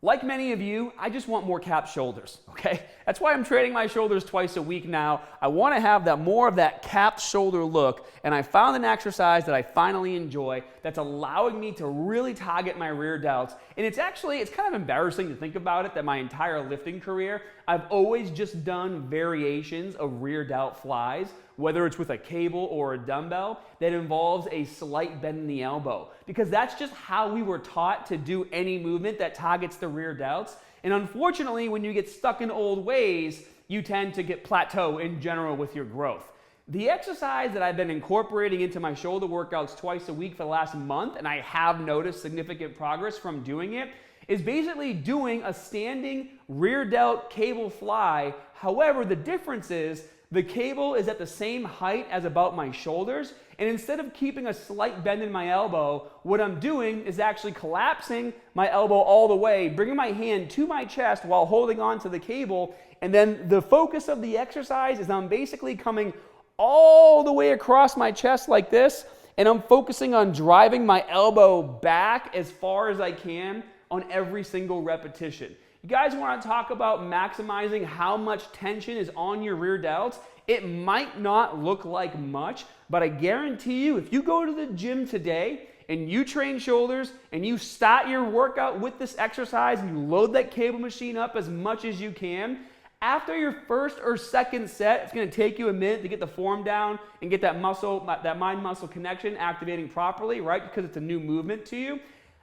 Like many of you, I just want more capped shoulders, okay? That's why I'm training my shoulders twice a week now. I want to have that more of that capped shoulder look, and I found an exercise that I finally enjoy that's allowing me to really target my rear delts. And it's kind of embarrassing to think about it, that my entire lifting career, I've always just done variations of rear delt flies, whether it's with a cable or a dumbbell, that involves a slight bend in the elbow. Because that's just how we were taught to do any movement that targets the rear delts. And unfortunately, when you get stuck in old ways, you tend to get plateau in general with your growth. The exercise that I've been incorporating into my shoulder workouts twice a week for the last month, and I have noticed significant progress from doing it, is basically doing a standing rear delt cable fly. However, the difference is the cable is at the same height as about my shoulders, and instead of keeping a slight bend in my elbow, what I'm doing is actually collapsing my elbow all the way, bringing my hand to my chest while holding on to the cable, and then the focus of the exercise is I'm basically coming all the way across my chest like this, and I'm focusing on driving my elbow back as far as I can on every single repetition. You guys want to talk about maximizing how much tension is on your rear delts? It might not look like much, but I guarantee you, if you go to the gym today and you train shoulders and you start your workout with this exercise and you load that cable machine up as much as you can, after your first or second set, it's going to take you a minute to get the form down and get that mind-muscle connection activating properly, right? Because it's a new movement to you.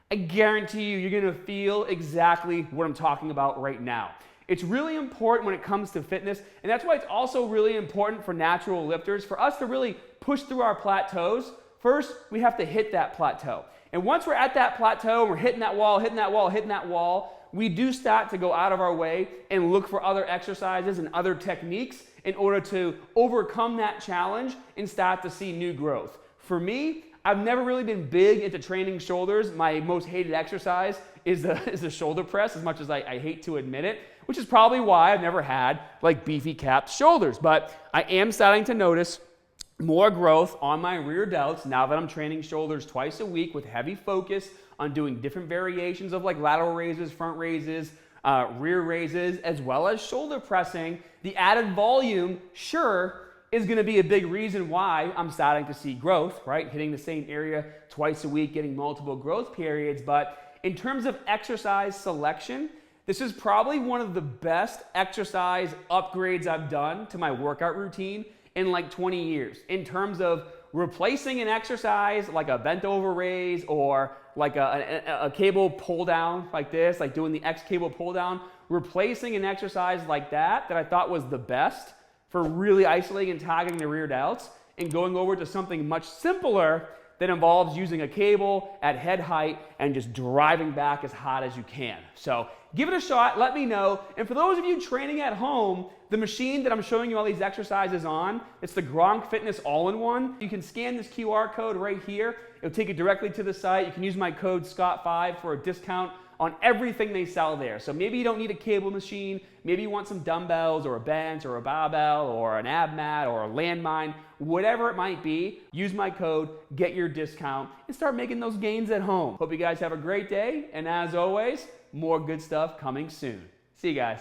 I guarantee you, you're going to feel exactly what I'm talking about right now. It's really important when it comes to fitness, and that's why it's also really important for natural lifters, for us to really push through our plateaus. First, we have to hit that plateau. And once we're at that plateau and we're hitting that wall, hitting that wall, hitting that wall, we do start to go out of our way and look for other exercises and other techniques in order to overcome that challenge and start to see new growth. For me, I've never really been big into training shoulders. My most hated exercise is the shoulder press, as much as I hate to admit it, which is probably why I've never had like beefy capped shoulders. But I am starting to notice more growth on my rear delts now that I'm training shoulders twice a week with heavy focus on doing different variations of like lateral raises, front raises, rear raises, as well as shoulder pressing. The added volume, sure, is going to be a big reason why I'm starting to see growth, right? Hitting the same area twice a week, getting multiple growth periods. But in terms of exercise selection, this is probably one of the best exercise upgrades I've done to my workout routine in like 20 years. In terms of replacing an exercise like a bent over raise or like a cable pull down like this, like doing the X cable pull down, replacing an exercise like that I thought was the best for really isolating and targeting the rear delts, and going over to something much simpler that involves using a cable at head height and just driving back as hard as you can. So give it a shot, let me know. And for those of you training at home, the machine that I'm showing you all these exercises on, it's the Gronk Fitness All-in-One. You can scan this QR code right here. It'll take you directly to the site. You can use my code SCOTT5 for a discount on everything they sell there. So maybe you don't need a cable machine, maybe you want some dumbbells or a bench or a barbell or an ab mat or a landmine, whatever it might be, use my code, get your discount, and start making those gains at home. Hope you guys have a great day, and as always, more good stuff coming soon. See you guys.